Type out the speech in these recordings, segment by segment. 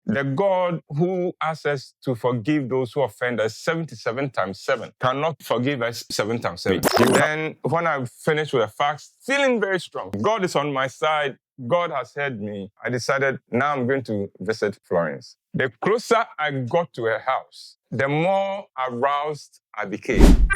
The God who asks us to forgive those who offend us 77 times 7 cannot forgive us 7 times 7. Then when I finished with the facts, feeling very strong, God is on my side, God has heard me, I decided now I'm going to visit Florence. The closer I got to her house, the more aroused I became.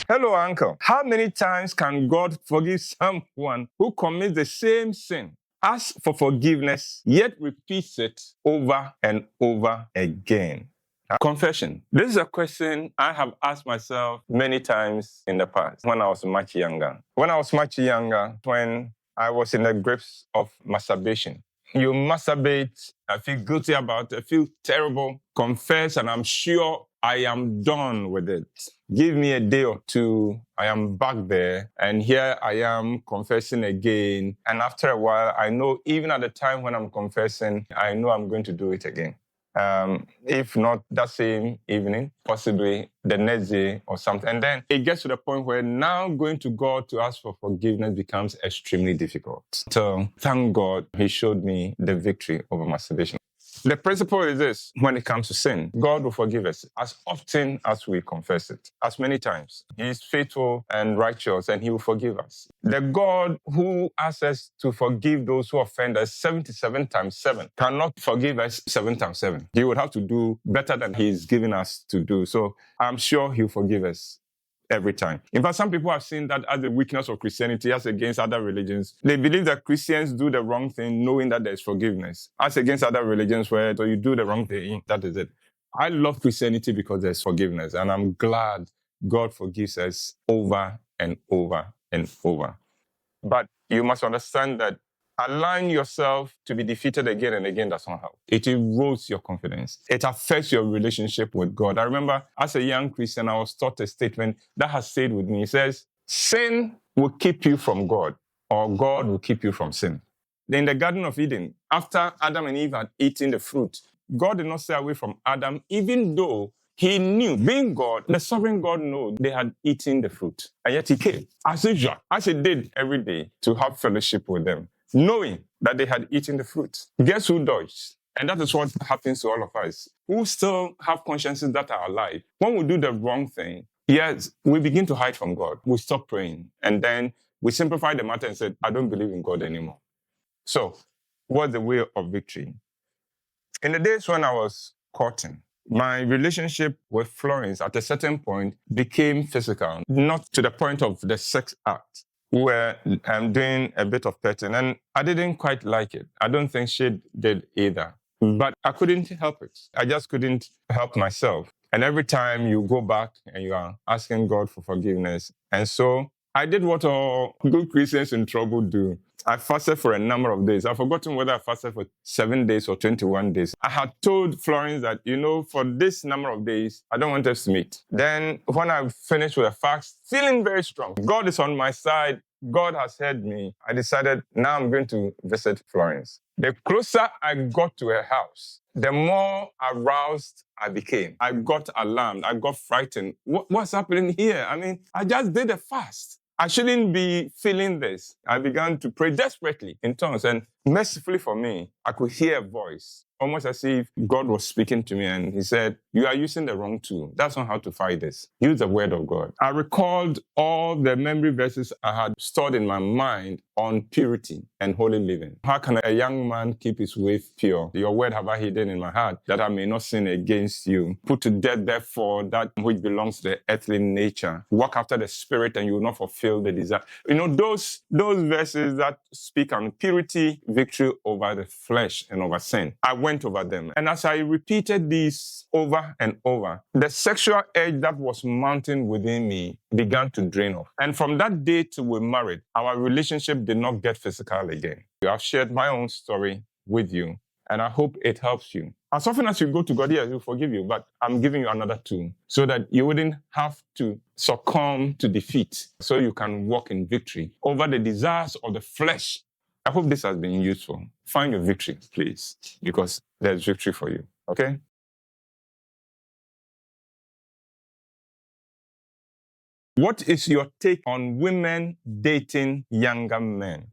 Hello, uncle. How many times can God forgive someone who commits the same sin? Asks for forgiveness, yet repeats it over and over again. Confession. This is a question I have asked myself many times in the past when I was much younger. When I was in the grips of masturbation. You masturbate, I feel guilty about it, I feel terrible, confess, and I'm sure I am done with it. Give me a day or two, I am back there, and here I am confessing again. And after a while, I know even at the time when I'm confessing, I know I'm going to do it again. If not that same evening, possibly the next day or something. And then it gets to the point where now going to God to ask for forgiveness becomes extremely difficult. So thank God he showed me the victory over masturbation. The principle is this: when it comes to sin, God will forgive us as often as we confess it, as many times. He is faithful and righteous, and he will forgive us. The God who asks us to forgive those who offend us 77 times 7 cannot forgive us 7 times 7. He would have to do better than he's given us to do. So I'm sure he'll forgive us every time. In fact, some people have seen that as the weakness of Christianity as against other religions. They believe that Christians do the wrong thing knowing that there's forgiveness, as against other religions where so you do the wrong thing, that is it. I love Christianity because there's forgiveness, and I'm glad God forgives us over and over and over. But you must understand that allowing yourself to be defeated again and again does not help. It erodes your confidence. It affects your relationship with God. I remember as a young Christian, I was taught a statement that has stayed with me. It says, sin will keep you from God, or God will keep you from sin. In the Garden of Eden, after Adam and Eve had eaten the fruit, God did not stay away from Adam, even though he knew, being God, the sovereign God knew they had eaten the fruit. And yet he came, as usual, as he did every day, to have fellowship with them, knowing that they had eaten the fruit. Guess who dodged? And that is what happens to all of us, who still have consciences that are alive. When we do the wrong thing, yes, we begin to hide from God. We stop praying. And then we simplify the matter and say, I don't believe in God anymore. So, what's the way of victory? In the days when I was courting, my relationship with Florence at a certain point became physical, not to the point of the sex act. We were doing a bit of petting, and I didn't quite like it. I don't think she did either. But I couldn't help it. I just couldn't help myself. And every time you go back and you are asking God for forgiveness. And so I did what all good Christians in trouble do. I fasted for a number of days. I've forgotten whether I fasted for 7 days or 21 days. I had told Florence that, for this number of days, I don't want us to meet. Then when I finished with the fast, feeling very strong, God is on my side, God has heard me, I decided now I'm going to visit Florence. The closer I got to her house, the more aroused I became. I got alarmed. I got frightened. What's happening here? I just did a fast. I shouldn't be feeling this. I began to pray desperately in tongues, and mercifully for me, I could hear a voice, almost as if God was speaking to me, and he said, you are using the wrong tool. That's not how to fight this. Use the word of God. I recalled all the memory verses I had stored in my mind on purity and holy living. How can a young man keep his way pure? Your word have I hidden in my heart, that I may not sin against you. Put to death, therefore, that which belongs to the earthly nature. Walk after the Spirit, and you will not fulfill the desire. Those verses that speak on purity, victory over the flesh and over sin. I went over them. And as I repeated these over and over, the sexual urge that was mounting within me began to drain off. And from that day till we married, our relationship did not get physical again. I've shared my own story with you, and I hope it helps you. As often as you go to God, yes, He'll forgive you, but I'm giving you another tool so that you wouldn't have to succumb to defeat, so you can walk in victory over the desires of the flesh. I hope this has been useful. Find your victory, please, because there's victory for you, okay? What is your take on women dating younger men?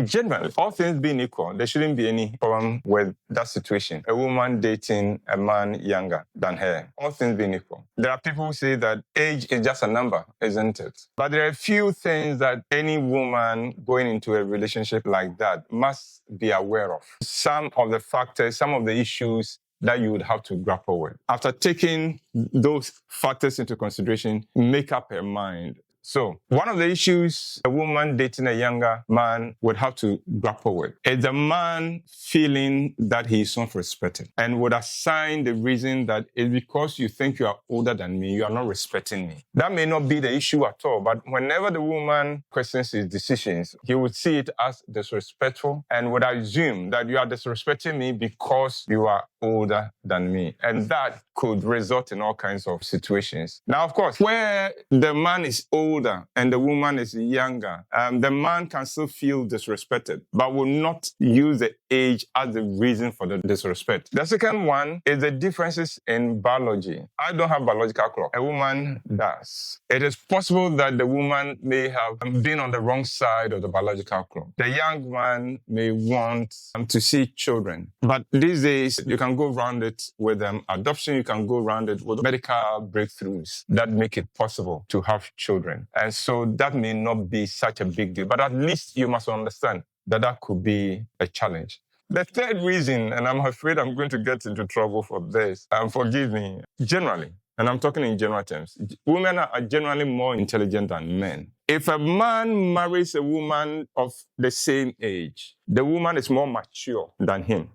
Generally, all things being equal, there shouldn't be any problem with that situation. A woman dating a man younger than her, all things being equal. There are people who say that age is just a number, isn't it? But there are a few things that any woman going into a relationship like that must be aware of. Some of the factors, some of the issues that you would have to grapple with. After taking those factors into consideration, make up her mind. So, one of the issues a woman dating a younger man would have to grapple with is the man feeling that he is not respected and would assign the reason that it's because you think you are older than me, you are not respecting me. That may not be the issue at all, but whenever the woman questions his decisions, he would see it as disrespectful and would assume that you are disrespecting me because you are older than me. And that could result in all kinds of situations. Now, of course, where the man is older and the woman is younger, the man can still feel disrespected, but will not use the age as the reason for the disrespect. The second one is the differences in biology. I don't have biological clock. A woman does. It is possible that the woman may have been on the wrong side of the biological clock. The young man may want to see children. But these days, you can go around it with adoption. You can go around it with medical breakthroughs that make it possible to have children. And so that may not be such a big deal. But at least you must understand that that could be a challenge. The third reason, and I'm afraid I'm going to get into trouble for this, forgive me, generally, and I'm talking in general terms, women are generally more intelligent than men. If a man marries a woman of the same age, the woman is more mature than him.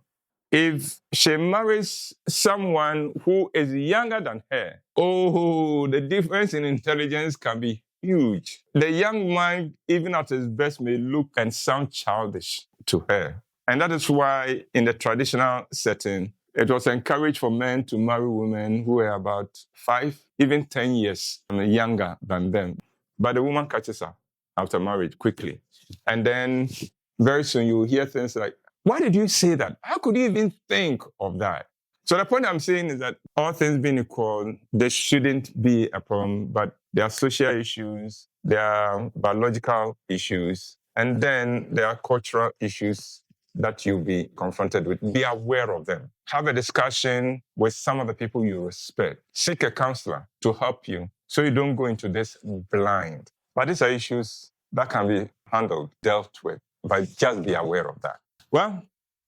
If she marries someone who is younger than her, the difference in intelligence can be huge. The young man, even at his best, may look and sound childish to her. And that is why in the traditional setting, it was encouraged for men to marry women who were about 5, even 10 years younger than them. But the woman catches up after marriage quickly. And then very soon you will hear things like, why did you say that? How could you even think of that? So the point I'm saying is that all things being equal, there shouldn't be a problem, but there are social issues, there are biological issues, and then there are cultural issues that you'll be confronted with. Be aware of them. Have a discussion with some of the people you respect. Seek a counselor to help you so you don't go into this blind. But these are issues that can be handled, dealt with, but just be aware of that. Well,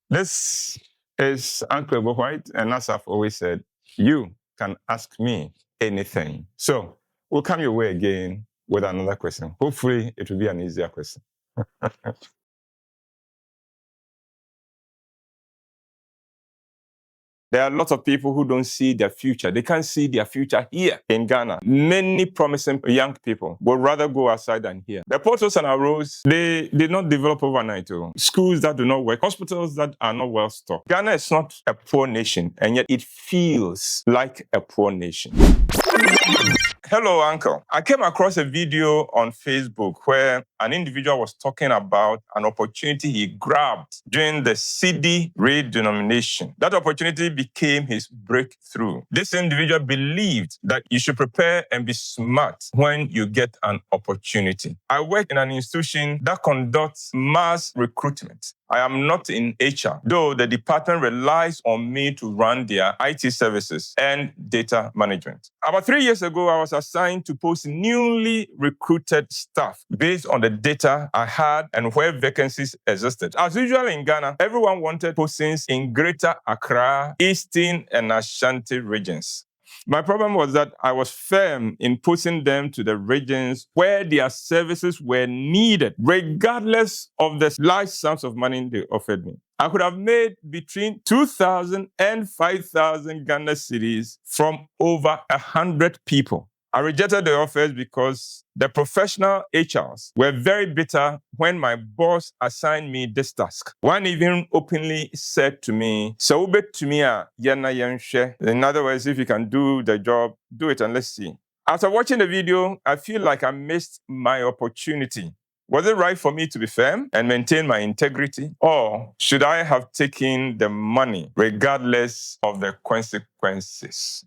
this is Uncle Ebo Whyte, and as I've always said, you can ask me anything. So we'll come your way again with another question. Hopefully, it will be an easier question. There are lots of people who don't see their future. They can't see their future here in Ghana. Many promising young people would rather go outside than here. The portals and arrows, they did not develop overnight. Schools that do not work, hospitals that are not well stocked. Ghana is not a poor nation, and yet it feels like a poor nation. Hello, Uncle. I came across a video on Facebook where an individual was talking about an opportunity he grabbed during the cedi redenomination. That opportunity became his breakthrough. This individual believed that you should prepare and be smart when you get an opportunity. I work in an institution that conducts mass recruitment. I am not in HR, though the department relies on me to run their IT services and data management. About 3 years ago, I was assigned to post newly recruited staff based on the data I had and where vacancies existed. As usual in Ghana, everyone wanted postings in Greater Accra, Eastern, and Ashanti regions. My problem was that I was firm in putting them to the regions where their services were needed, regardless of the large sums of money they offered me. I could have made between 2,000 and 5,000 Ghana cedis from over 100 people. I rejected the offers because the professional HRs were very bitter when my boss assigned me this task. One even openly said to me, in other words, if you can do the job, do it and let's see. After watching the video, I feel like I missed my opportunity. Was it right for me to be firm and maintain my integrity? Or should I have taken the money regardless of the consequences?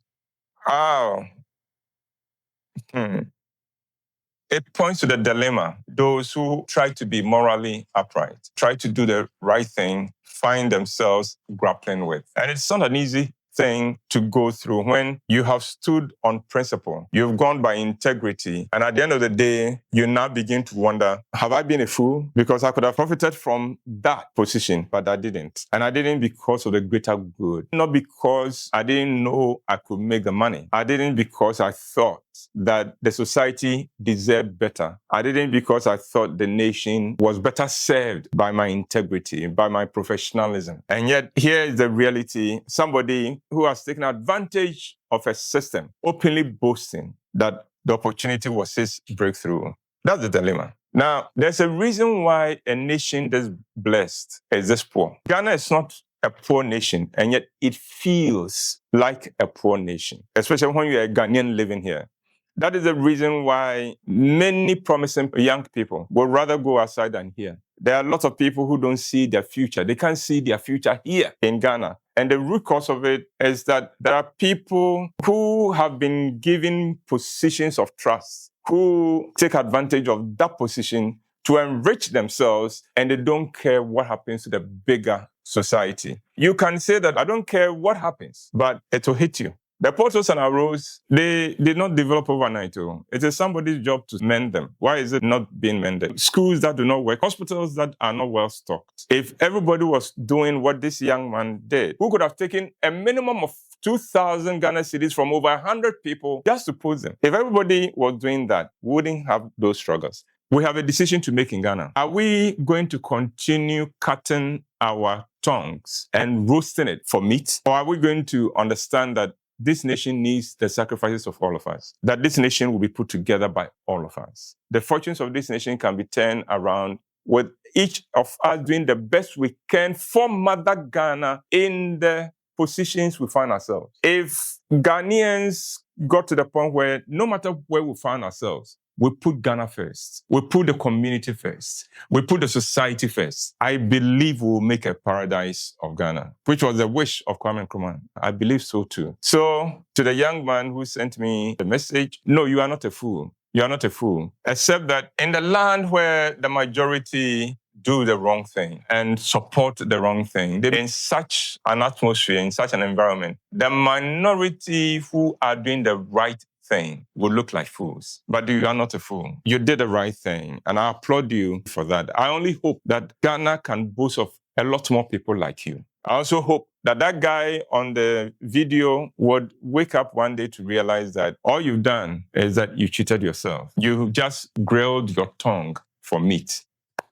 It points to the dilemma. Those who try to be morally upright, try to do the right thing, find themselves grappling with. And it's not an easy thing to go through when you have stood on principle. You've gone by integrity. And at the end of the day, you now begin to wonder, have I been a fool? Because I could have profited from that position, but I didn't. And I didn't because of the greater good. Not because I didn't know I could make the money. I didn't because I thought that the society deserved better. I didn't because I thought the nation was better served by my integrity, by my professionalism. And yet, here is the reality. Somebody who has taken advantage of a system, openly boasting that the opportunity was his breakthrough. That's the dilemma. Now, there's a reason why a nation that's blessed is this poor. Ghana is not a poor nation, and yet it feels like a poor nation, especially when you're a Ghanaian living here. That is the reason why many promising young people would rather go outside than here. There are lots of people who don't see their future. They can't see their future here in Ghana. And the root cause of it is that there are people who have been given positions of trust, who take advantage of that position to enrich themselves, and they don't care what happens to the bigger society. You can say that I don't care what happens, but it will hit you. The portals and arrows, they did not develop overnight. It is somebody's job to mend them. Why is it not being mended? Schools that do not work, hospitals that are not well stocked. If everybody was doing what this young man did, who could have taken a minimum of 2,000 Ghana cedis from over 100 people just to put them. If everybody was doing that, we wouldn't have those struggles. We have a decision to make in Ghana. Are we going to continue cutting our tongues and roasting it for meat? Or are we going to understand that this nation needs the sacrifices of all of us, that this nation will be put together by all of us? The fortunes of this nation can be turned around with each of us doing the best we can for Mother Ghana in the positions we find ourselves. If Ghanaians got to the point where no matter where we find ourselves, we put Ghana first, we put the community first, we put the society first, I believe we'll make a paradise of Ghana, which was the wish of Kwame Nkrumah. I believe so too. So to the young man who sent me the message, no, you are not a fool. You are not a fool. Except that in the land where the majority do the wrong thing and support the wrong thing, they're in such an atmosphere, in such an environment, the minority who are doing the right thing will look like fools. But you are not a fool. You did the right thing, and I applaud you for that. I only hope that Ghana can boast of a lot more people like you. I also hope that that guy on the video would wake up one day to realize that all you've done is that you cheated yourself. You just grilled your tongue for meat.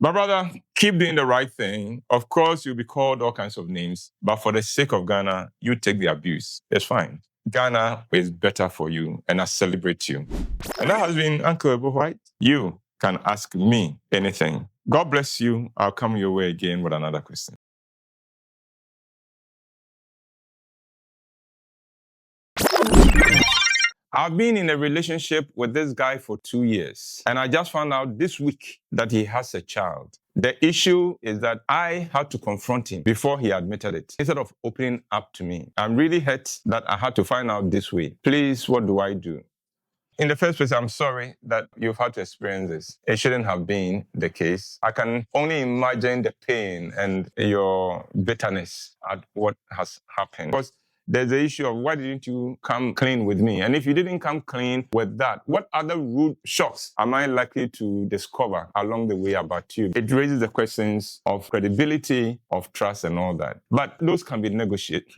My brother, keep doing the right thing. Of course, you'll be called all kinds of names, but for the sake of Ghana, you take the abuse. It's fine. Ghana is better for you, and I celebrate you. And that has been Uncle Ebo Whyte. You can ask me anything. God bless you. I'll come your way again with another question. I've been in a relationship with this guy for 2 years, and I just found out this week that he has a child. The issue is that I had to confront him before he admitted it, instead of opening up to me. I'm really hurt that I had to find out this way. Please, what do I do? In the first place, I'm sorry that you've had to experience this. It shouldn't have been the case. I can only imagine the pain and your bitterness at what has happened. Because there's the issue of why didn't you come clean with me? And if you didn't come clean with that, what other rude shocks am I likely to discover along the way about you? It raises the questions of credibility, of trust, and all that. But those can be negotiated,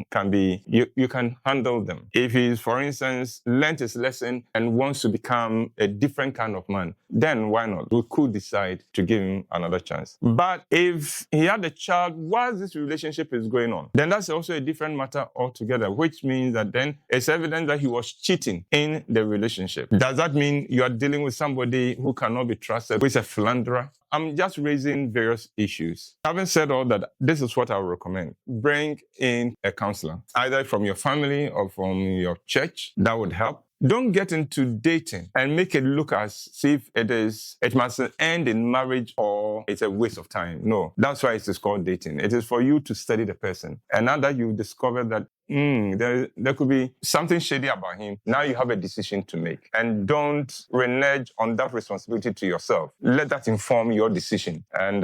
you can handle them. If he's, for instance, learned his lesson and wants to become a different kind of man, then why not? We could decide to give him another chance. But if he had a child while this relationship is going on, then that's also a different matter altogether, which means that then it's evident that he was cheating in the relationship. Does that mean you are dealing with somebody who cannot be trusted, who is a philanderer? I'm just raising various issues. Having said all that, this is what I would recommend. Bring in a counselor, either from your family or from your church. That would help. Don't get into dating and make it look as if it must end in marriage or therefore it's a waste of time. No, that's why it is called dating. It is for you to study the person. And now that you've discovered that there could be something shady about him, now you have a decision to make. And don't renege on that responsibility to yourself. Let that inform your decision. And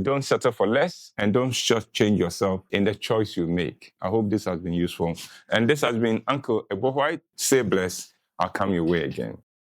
don't settle for less, and don't just change yourself in the choice you make. I hope this has been useful. And this has been Uncle Ebo Whyte. Stay blessed. I'll come your way again.